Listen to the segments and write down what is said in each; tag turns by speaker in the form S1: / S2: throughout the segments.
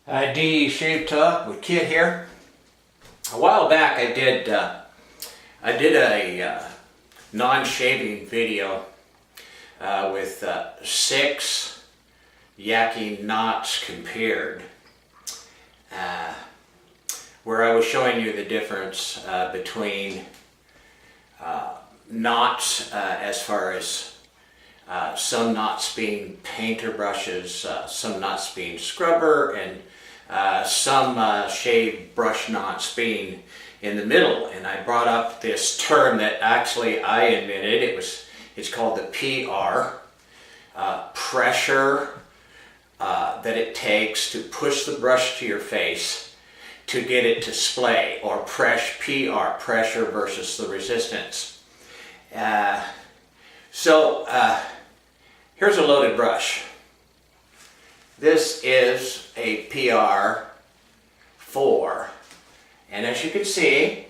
S1: ID Shave Talk with Kit here. A while back I did a non-shaving video with 6 YAQI knots compared, where I was showing you the difference between knots as far as some knots being painter brushes, some knots being scrubber, and some shave brush knots being in the middle. And I brought up this term that actually I invented. It's called the PR, pressure that it takes to push the brush to your face to get it to splay, or PR, pressure versus the resistance. Here's a loaded brush. This is a PR4, and as you can see,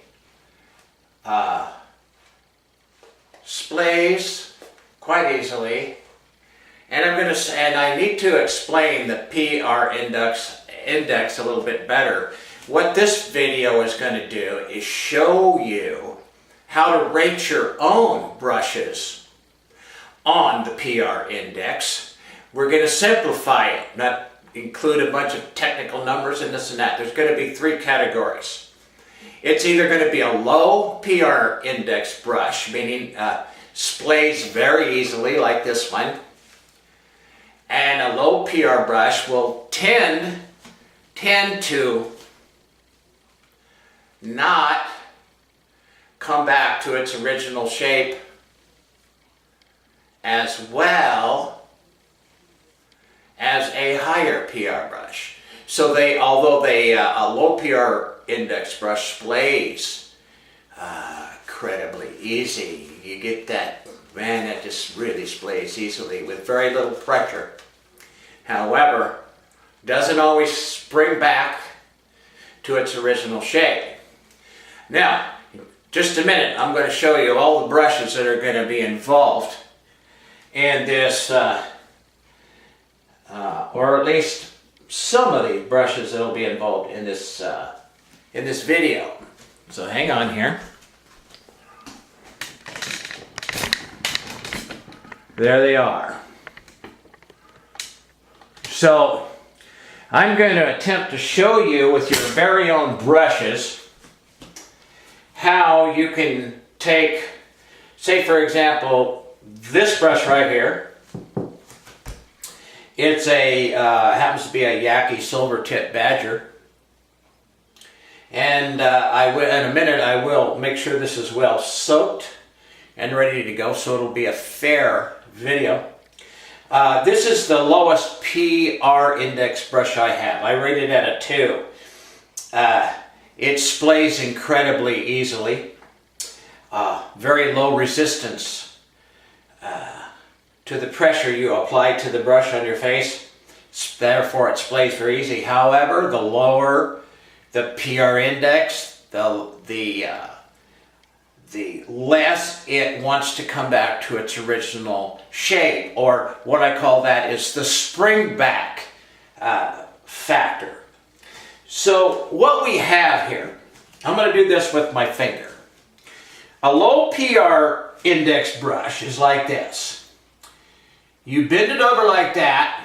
S1: splays quite easily. And I need to explain the PR index a little bit better. What this video is going to do is show you how to rate your own brushes on the PR index. We're going to simplify it, not include a bunch of technical numbers and this and that. There's going to be 3 categories. It's either going to be a low PR index brush, meaning splays very easily like this one, and a low PR brush will tend to not come back to its original shape as well as a higher PR brush. So although a low PR index brush splays incredibly easy, you get that, man, that just really splays easily with very little pressure. However, doesn't always spring back to its original shape. Now, just a minute, I'm going to show you all the brushes that are going to be involved in this, or at least some of the brushes that will be involved in this video. So hang on here. There they are. So I'm going to attempt to show you with your very own brushes how you can take, say for example, this brush right here. It's happens to be a YAQI silver tip badger. And in a minute I will make sure this is well soaked and ready to go, so it'll be a fair video. This is the lowest PR index brush I have. I rate it at a 2. It splays incredibly easily. Very low resistance to the pressure you apply to the brush on your face. Therefore it splays very easy. However, the lower the PR index, the less it wants to come back to its original shape, or what I call that is the spring back factor. So what we have here, I'm going to do this with my finger. A low PR index brush is like this. You bend it over like that,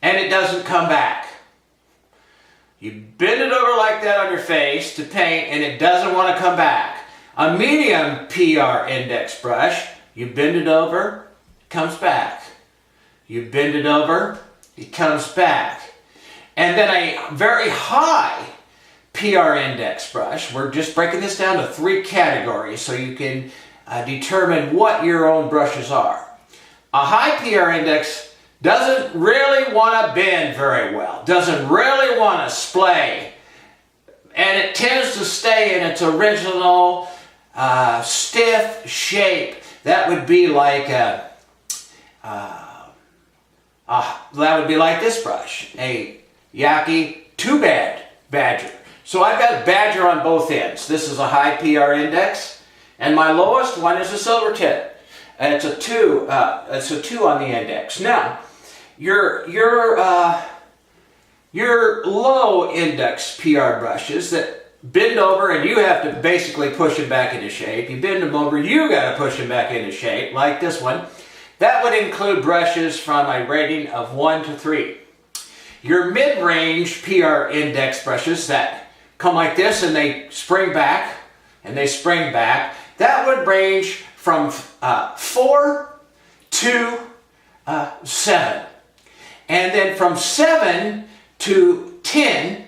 S1: and it doesn't come back. You bend it over like that on your face to paint, and it doesn't want to come back. A medium PR index brush, you bend it over, it comes back. You bend it over, it comes back. And then a very high PR index brush, we're just breaking this down to 3 categories so you can determine what your own brushes are. A high PR index doesn't really want to bend very well, doesn't really want to splay, and it tends to stay in its original stiff shape. That would be like this brush, a YAQI 2-bad badger. So I've got a badger on both ends. This is a high PR index, and my lowest one is a silver tip. And it's a 2. It's a 2 on the index. Now, your your low index PR brushes that bend over and you have to basically push them back into shape. You bend them over, you got to push them back into shape, like this one. That would include brushes from a rating of 1 to 3. Your mid-range PR index brushes that come like this and they spring back, that would range from 4 to 7. And then from 7 to 10,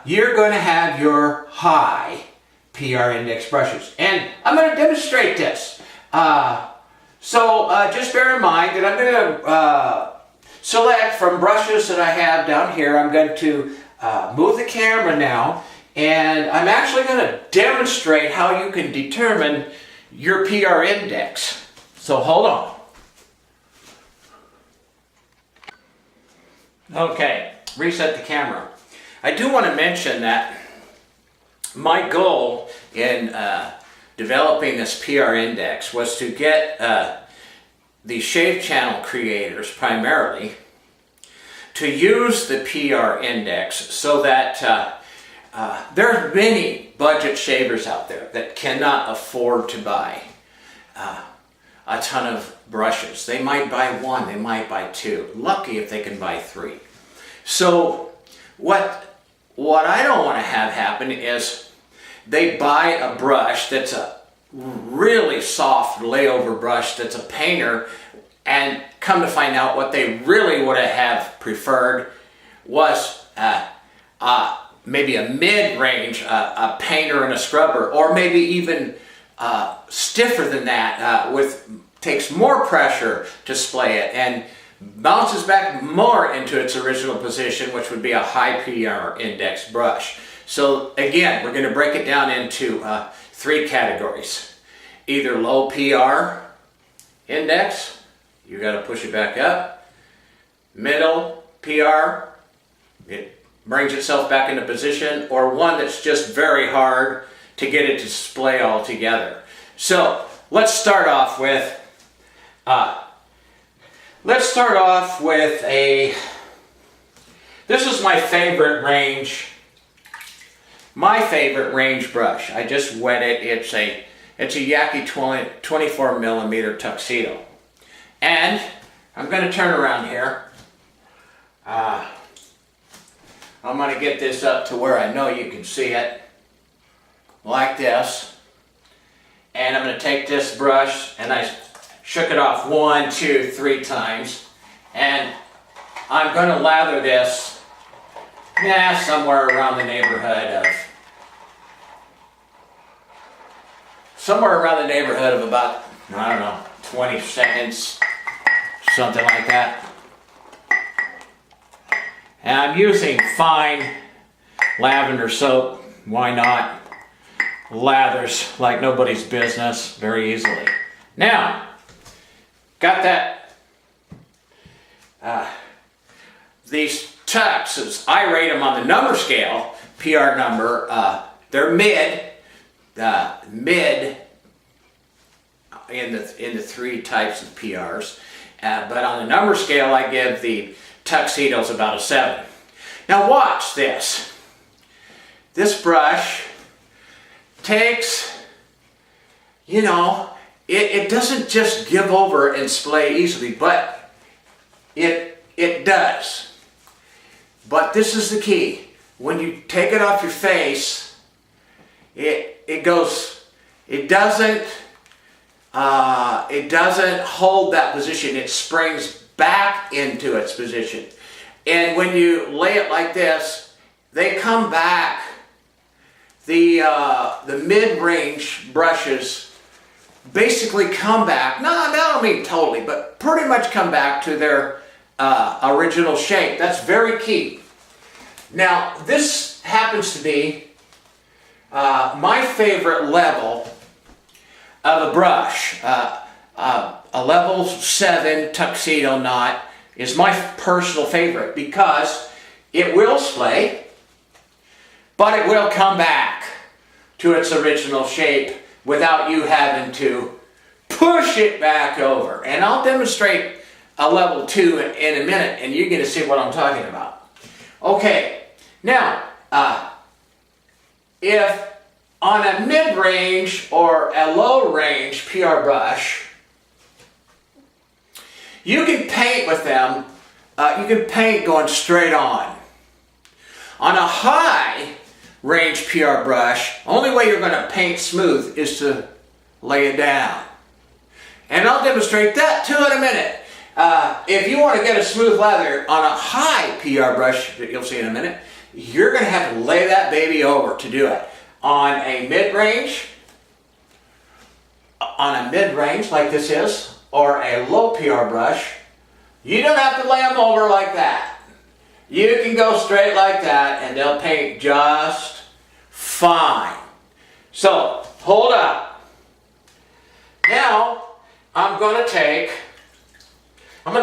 S1: you're going to have your high PR index brushes. And I'm going to demonstrate this. So just bear in mind that I'm going to select from brushes that I have down here. I'm going to move the camera now, and I'm actually going to demonstrate how you can determine your PR index. So hold on. Okay, reset the camera. I do want to mention that my goal in developing this PR index was to get the shave channel creators primarily to use the PR index so that there are many budget shavers out there that cannot afford to buy a ton of brushes. They might buy 1, they might buy 2. Lucky if they can buy 3. So what I don't want to have happen is they buy a brush that's a really soft layover brush that's a painter, and come to find out what they really would have preferred was maybe a mid-range, a painter and a scrubber, or maybe even stiffer than that, takes more pressure to splay it and bounces back more into its original position, which would be a high PR index brush. So again, we're going to break it down into 3 categories. Either low PR index, you got to push it back up. Middle PR, it brings itself back into position, or one that's just very hard to get it to splay all together. So let's start off with this is my favorite range brush. I just wet it. It's a YAQI 24 millimeter tuxedo. And I'm going to turn around here. I'm going to get this up to where I know you can see it, like this. And I'm going to take this brush, and I shook it off 1, 2, 3 times. And I'm going to lather this, somewhere around the neighborhood of about, I don't know, 20 seconds, something like that. And I'm using fine lavender soap. Why not? Lathers like nobody's business very easily. Now, got that. These tucks, I rate them on the number scale, PR number. They're mid in the 3 types of PRs. But on the number scale, I give the tuxedos about a 7. Now watch this. This brush takes, it doesn't just give over and splay easily, but it does. But this is the key. When you take it off your face, it doesn't hold that position. It springs back into its position. And when you lay it like this, they come back. The mid-range brushes basically come back. No, I don't mean totally, but pretty much come back to their original shape. That's very key. Now, this happens to be my favorite level of a brush. A level 7 tuxedo knot is my personal favorite because it will splay, but it will come back to its original shape without you having to push it back over. And I'll demonstrate a level 2 in a minute, and you're going to see what I'm talking about. Okay, now, if on a mid-range or a low-range PR brush, you can paint with them, you can paint going straight on. On a high-range PR brush, only way you're going to paint smooth is to lay it down. And I'll demonstrate that too in a minute. If you want to get a smooth lather on a high PR brush, that you'll see in a minute, you're going to have to lay that baby over to do it. On a mid-range like this is, or a low PR brush, you don't have to lay them over like that. You can go straight like that and they'll paint just fine. So, hold up. Now, I'm going to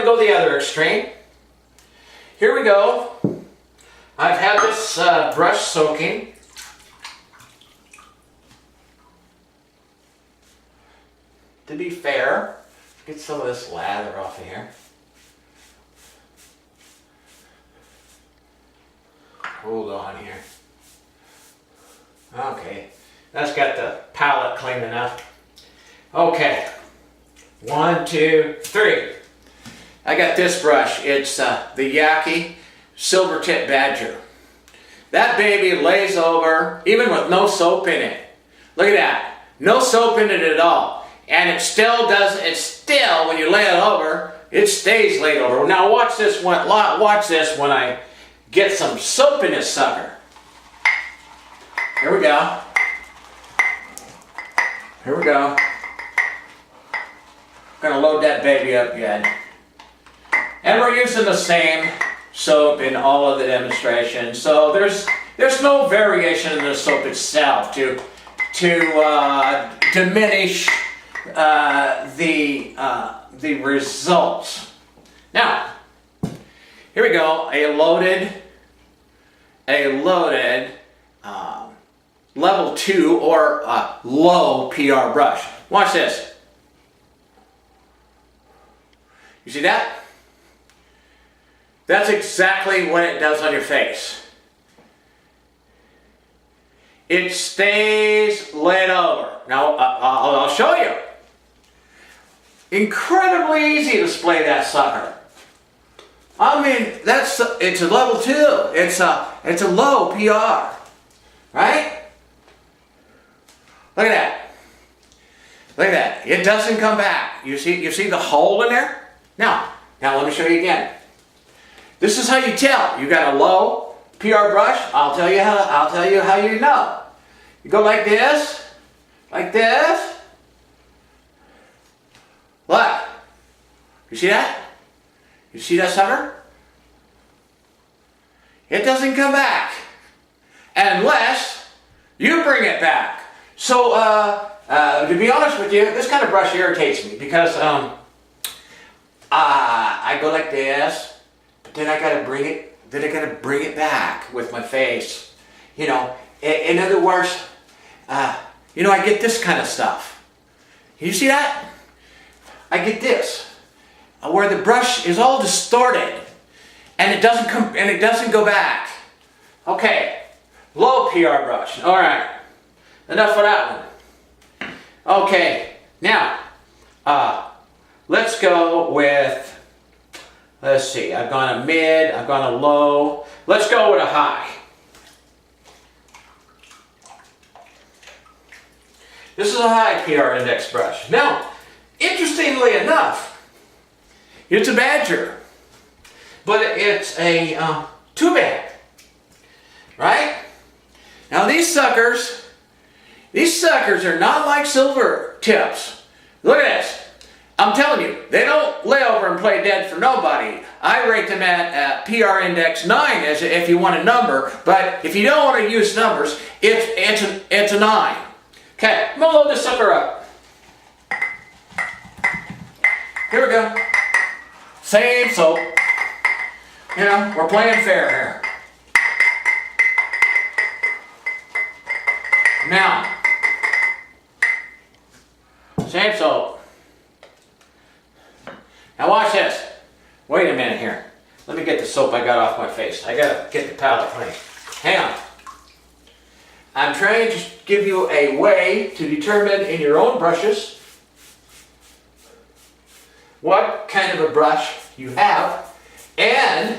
S1: go the other extreme. Here we go. I've had this brush soaking. To be fair, get some of this lather off of here. Hold on here. Okay, that's got the palette clean enough. Okay, 1, 2, 3. I got this brush. It's the YAQI Silver Tip Badger. That baby lays over even with no soap in it. Look at that. No soap in it at all. And it still does, when you lay it over, it stays laid over. Now watch this when I get some soap in this sucker. Here we go. Here we go. Gonna load that baby up again. And we're using the same soap in all of the demonstrations. So there's no variation in the soap itself to diminish the results. Now, here we go. A loaded level 2 or low PR brush. Watch this. You see that? That's exactly what it does on your face. It stays laid over. Now, I'll show you. Incredibly easy to spray that sucker. I mean, it's a level 2. It's a low PR. Right? Look at that. Look at that. It doesn't come back. You see the hole in there? Now let me show you again. This is how you tell. You got a low PR brush. I'll tell you how you know. You go like this. Like this. Look. You see that? You see that sucker? It doesn't come back unless you bring it back. So, to be honest with you, this kind of brush irritates me because I go like this, but then I gotta bring it back with my face. You know, in other words, I get this kind of stuff. You see that? I get this, where the brush is all distorted, and it doesn't go back. Okay, low PR brush. All right, enough of that one. Okay, now let's go with. Let's see. I've gone a mid. I've gone a low. Let's go with a high. This is a high PR index brush. Now, interestingly enough, it's a Badger, but it's a 2-band, right? Now these suckers are not like silver tips. Look at this. I'm telling you, they don't lay over and play dead for nobody. I rate them at PR index 9 as if you want a number, but if you don't want to use numbers, it's a 9. Okay, I'm gonna load this sucker up. Here we go. Same soap. You know, we're playing fair here. Now, same soap. Now watch this. Wait a minute here. Let me get the soap I got off my face. I gotta get the palette clean. Hang on. I'm trying to give you a way to determine in your own brushes what kind of a brush you have, and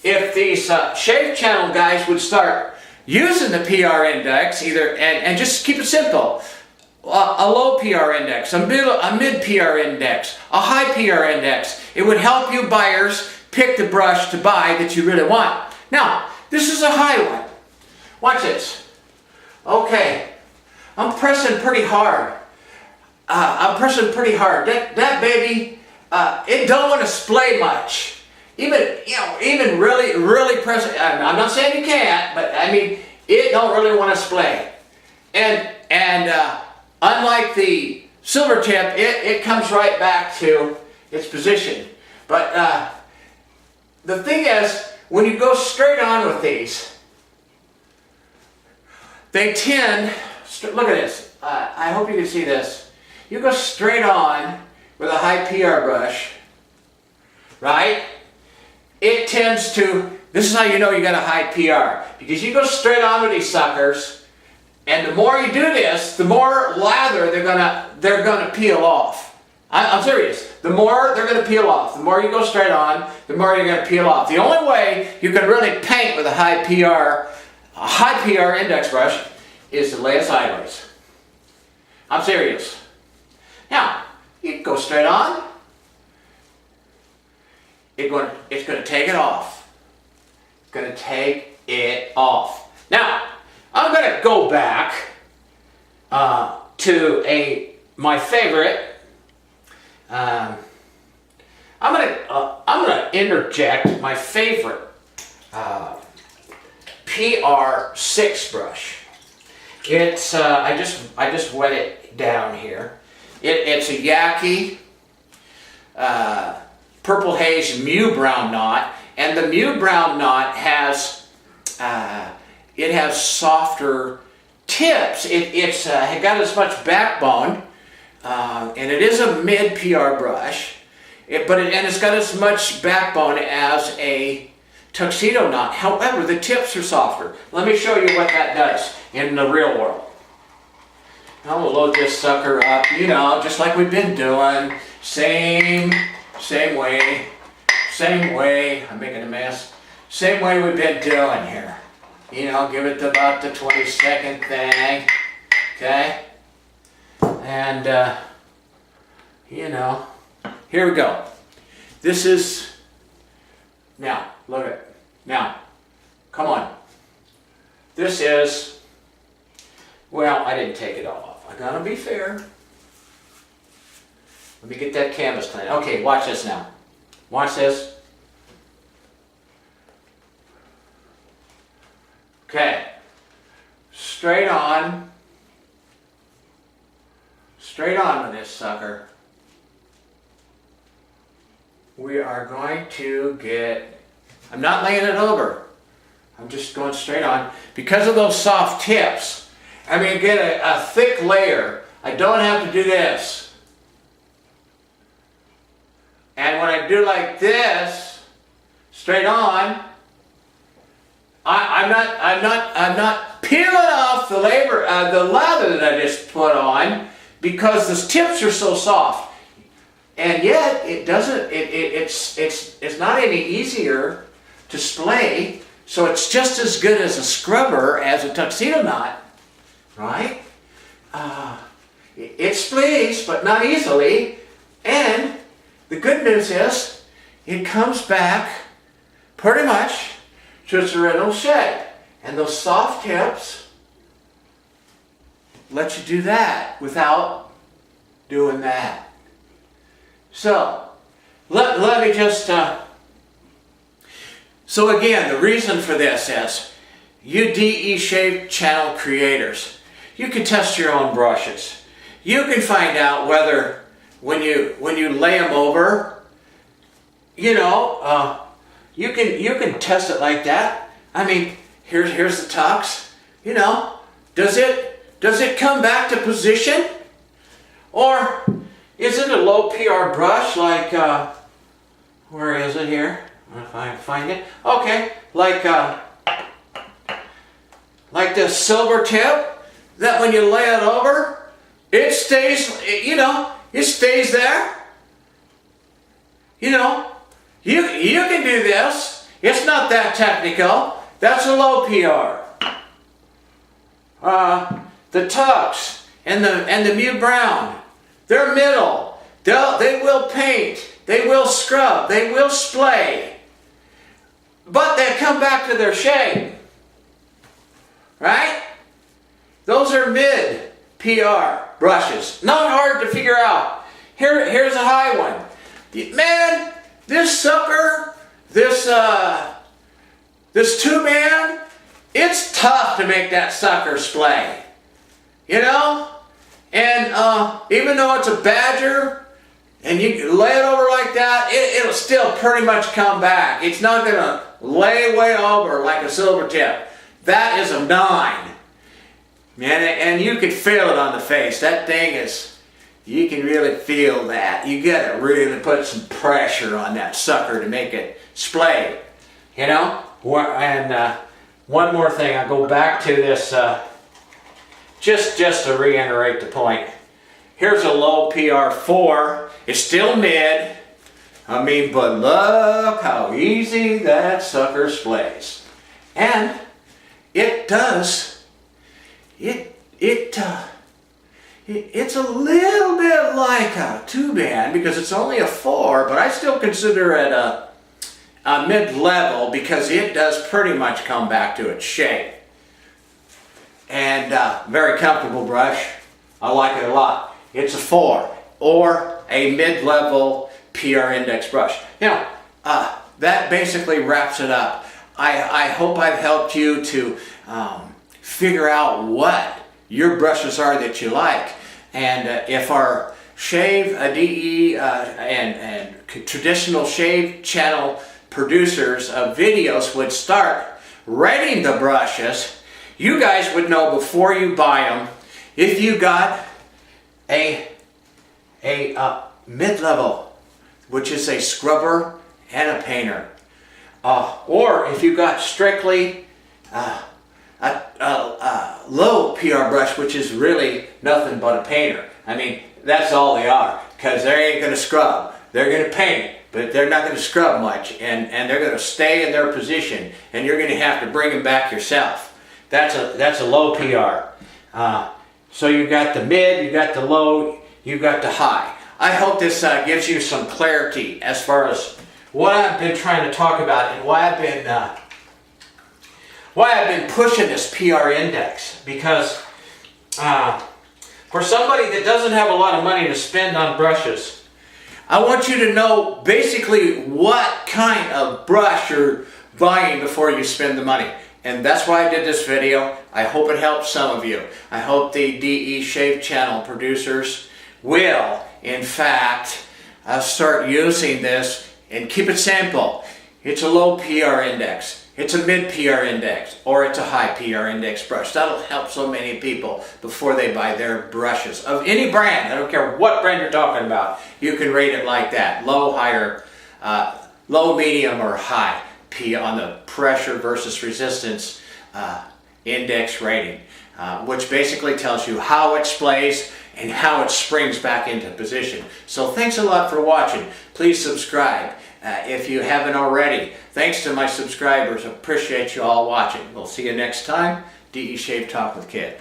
S1: if these shave channel guys would start using the PR index, and just keep it simple. A low PR index, a mid PR index, a high PR index. It would help you buyers pick the brush to buy that you really want. Now, this is a high one. Watch this. Okay, I'm pressing pretty hard. That baby, it don't want to splay much. Even really press it. I'm not saying you can't, but I mean, it don't really want to splay. And unlike the silver tip, it comes right back to its position. But the thing is, when you go straight on with these, they tend, look at this, I hope you can see this. You go straight on with a high PR brush, right? It tends to, this is how you know you got a high PR, because you go straight on with these suckers, and the more you do this, the more lather they're gonna peel off. I'm serious. The more they're gonna peel off. The more you go straight on, the more you're gonna peel off. The only way you can really paint with a high PR index brush is to lay it sideways. I'm serious. Now, you go straight on. It's going to take it off. It's going to take it off. Now, I'm going to go back to my favorite. I'm going to interject my favorite PR6 brush. It's I just wet it down here. It's a YAQI Purple Haze Mew Brown knot, and the Mew Brown knot has softer tips. It's got as much backbone, and it is a mid PR brush, and it's got as much backbone as a tuxedo knot. However, the tips are softer. Let me show you what that does in the real world. Now we'll load this sucker up, just like we've been doing. Same way. I'm making a mess. Same way we've been doing here. Give it about the 20-second thing. Okay? And, here we go. This is, now, look at it. Now, come on. This is, well, I didn't take it all off. I gotta be fair. Let me get that canvas clean. Okay, watch this now. Watch this. Okay. Straight on. Straight on with this sucker. We are going to get, I'm not laying it over. I'm just going straight on. Because of those soft tips, I'm going to get a thick layer. I don't have to do this. And when I do like this, straight on, I'm not peeling off the lather that I just put on, because the tips are so soft. And yet it doesn't. It's not any easier to splay. So it's just as good as a scrubber as a tuxedo knot, right? It splays, but not easily. And the good news is, it comes back pretty much to its original shape. And those soft tips let you do that without doing that. So, let me just, so again, the reason for this is, you DE Shave channel creators, you can test your own brushes. You can find out whether, when you lay them over, you can test it like that. I mean, here's the tux. Does it come back to position, or is it a low PR brush like where is it here? If I can find it. Okay, like the silver tip, that when you lay it over, it stays, you know, it stays there. You know, you can do this. It's not that technical. That's a low PR. The tucks and the Mew Brown, they're middle. They will paint. They will scrub. They will splay. But they come back to their shape. Right? Those are mid PR brushes. Not hard to figure out. Here's a high one. Man, this sucker, this 2-man, it's tough to make that sucker splay. You know? And even though it's a Badger, and you lay it over like that, it'll still pretty much come back. It's not going to lay way over like a silver tip. That is a 9. Man, and you can feel it on the face. That thing is, you can really feel that. You got to really put some pressure on that sucker to make it splay. You know? And one more thing, I'll go back to this, just to reiterate the point. Here's a low PR4. It's still mid. I mean, but look how easy that sucker splays. And it does, it's a little bit like a 2-man because it's only a 4, but I still consider it a mid-level because it does pretty much come back to its shape. And very comfortable brush. I like it a lot. It's a 4 or a mid-level PR index brush. You know, that basically wraps it up. I hope I've helped you to figure out what your brushes are that you like. And if our shave, DE, and traditional shave channel producers of videos would start rating the brushes, you guys would know before you buy them if you got a mid-level, which is a scrubber and a painter. Or if you got strictly a low PR brush, which is really nothing but a painter. I mean, that's all they are, because they ain't going to scrub. They're going to paint, but they're not going to scrub much, and they're going to stay in their position, and you're going to have to bring them back yourself. That's a low PR. So you got the mid, you got the low, you got the high. I hope this gives you some clarity as far as what I've been trying to talk about and why I've been pushing this PR index. Because for somebody that doesn't have a lot of money to spend on brushes, I want you to know basically what kind of brush you're buying before you spend the money. And that's why I did this video. I hope it helps some of you. I hope the DE Shave Channel producers will, in fact, start using this and keep it simple. It's a low PR index. It's a mid PR index. Or it's a high PR index brush. That'll help so many people before they buy their brushes. Of any brand. I don't care what brand you're talking about. You can rate it like that. Low, higher, low, medium, or high. On the pressure versus resistance index rating, which basically tells you how it splays and how it springs back into position. So thanks a lot for watching. Please subscribe if you haven't already. Thanks to my subscribers. Appreciate you all watching. We'll see you next time. DE Shave Talk with Kid.